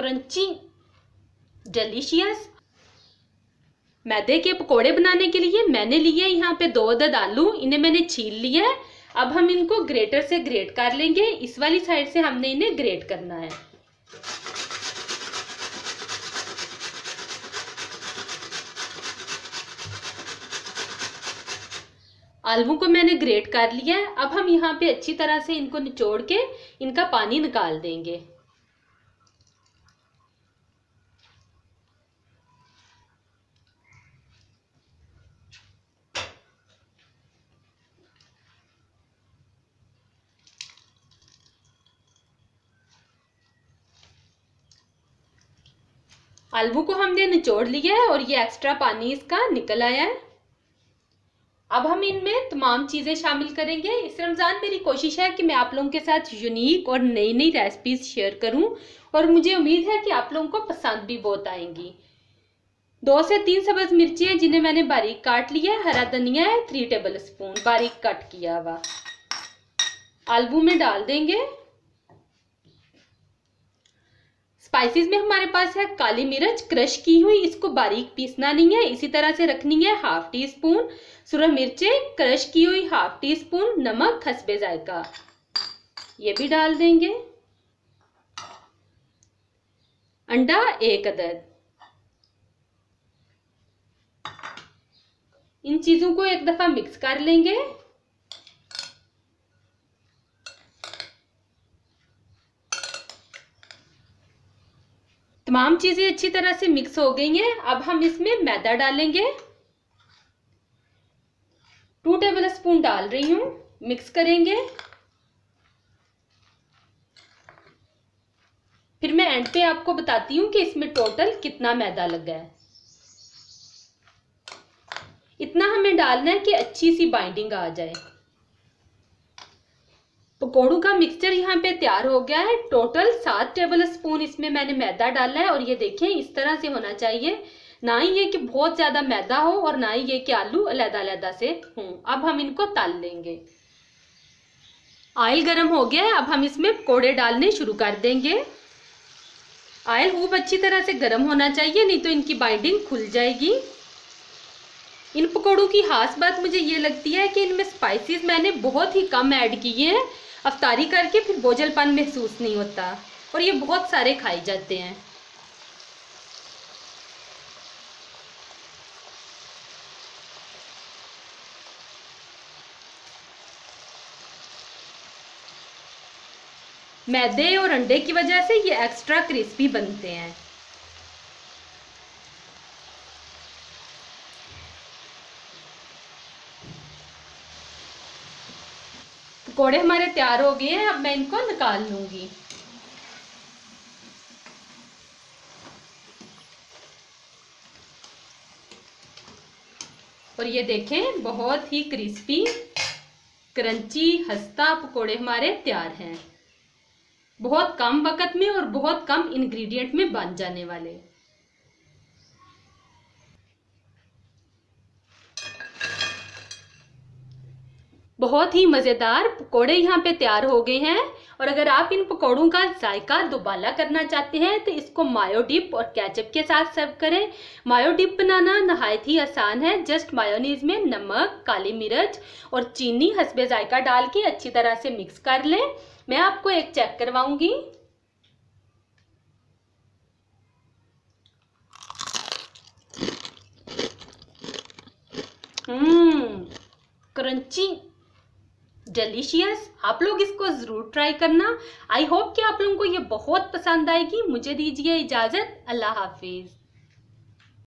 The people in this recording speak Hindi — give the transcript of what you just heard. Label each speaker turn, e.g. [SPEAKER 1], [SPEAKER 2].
[SPEAKER 1] Crunchy delicious. मैदे के पकोड़े बनाने के लिए मैंने लिए यहाँ पे 2 अदद आलू, इन्हें मैंने छील लिया है। अब हम इनको ग्रेटर से ग्रेट कर लेंगे। इस वाली साइड से हमने इन्हें ग्रेट करना है। आलू को मैंने ग्रेट कर लिया है। अब हम यहाँ पे अच्छी तरह से इनको निचोड़ के इनका पानी निकाल देंगे। आलू को हमने निचोड़ लिया है और ये एक्स्ट्रा पानी इसका निकल आया है। अब हम इनमें तमाम चीज़ें शामिल करेंगे। इस रमज़ान मेरी कोशिश है कि मैं आप लोगों के साथ यूनिक और नई नई रेसिपीज शेयर करूं और मुझे उम्मीद है कि आप लोगों को पसंद भी बहुत आएंगी। 2 से 3 सब्ज़ मिर्ची हैं जिन्हें मैंने बारीक काट लिया है। हरा धनिया है 3 टेबल स्पून बारीक कट किया हुआ। आलू में डाल देंगे। स्पाइसेस में हमारे पास है काली मिर्च क्रश की हुई, इसको बारीक पीसना नहीं है, इसी तरह से रखनी है। 1/2 टीस्पून सूरज मिर्चें क्रश की हुई, 1/2 टीस्पून नमक हस्बे जायका, ये भी डाल देंगे। अंडा 1 अदद। इन चीजों को एक दफा मिक्स कर लेंगे। तमाम चीजें अच्छी तरह से मिक्स हो गई हैं। अब हम इसमें मैदा डालेंगे। 2 टेबल स्पून डाल रही हूं। मिक्स करेंगे। फिर मैं एंड पे आपको बताती हूँ कि इसमें टोटल कितना मैदा लगा है। इतना हमें डालना है कि अच्छी सी बाइंडिंग आ जाए। पकौड़ों का मिक्सचर यहाँ पे तैयार हो गया है। टोटल 7 टेबल स्पून इसमें मैंने मैदा डाला है और ये देखें इस तरह से होना चाहिए, ना ही ये कि बहुत ज्यादा मैदा हो और ना ही ये कि आलू अलग-अलग से हों। अब हम इनको तल लेंगे। ऑयल गर्म हो गया है। अब हम इसमें पकौड़े डालने शुरू कर देंगे। ऑयल खूब अच्छी तरह से गर्म होना चाहिए, नहीं तो इनकी बाइंडिंग खुल जाएगी। इन पकौड़ों की खास बात मुझे ये लगती है कि इनमें स्पाइसेस मैंने बहुत ही कम ऐड किए हैं। अफ्तारी करके फिर बोझलपन महसूस नहीं होता और ये बहुत सारे खाए जाते हैं। मैदे और अंडे की वजह से ये एक्स्ट्रा क्रिस्पी बनते हैं। पकौड़े हमारे तैयार हो गए हैं। अब मैं इनको निकाल लूंगी। और ये देखें बहुत ही क्रिस्पी क्रंची खस्ता पकौड़े हमारे तैयार हैं। बहुत कम वक्त में और बहुत कम इंग्रेडिएंट में बन जाने वाले। बहुत ही मज़ेदार पकोड़े यहाँ पे तैयार हो गए हैं। और अगर आप इन पकोड़ों का जायका दोबाला करना चाहते हैं तो इसको मायो डिप और केचप के साथ सर्व करें। मायो डिप बनाना नहायत ही आसान है। जस्ट मायोनीज में नमक, काली मिर्च और चीनी हस्बे जायका डाल के अच्छी तरह से मिक्स कर लें। मैं आपको एक चेक करवाऊंगी। Crunchy delicious. आप लोग इसको जरूर ट्राई करना। आई होप कि आप लोगों को ये बहुत पसंद आएगी। मुझे दीजिए इजाजत। अल्लाह हाफिज।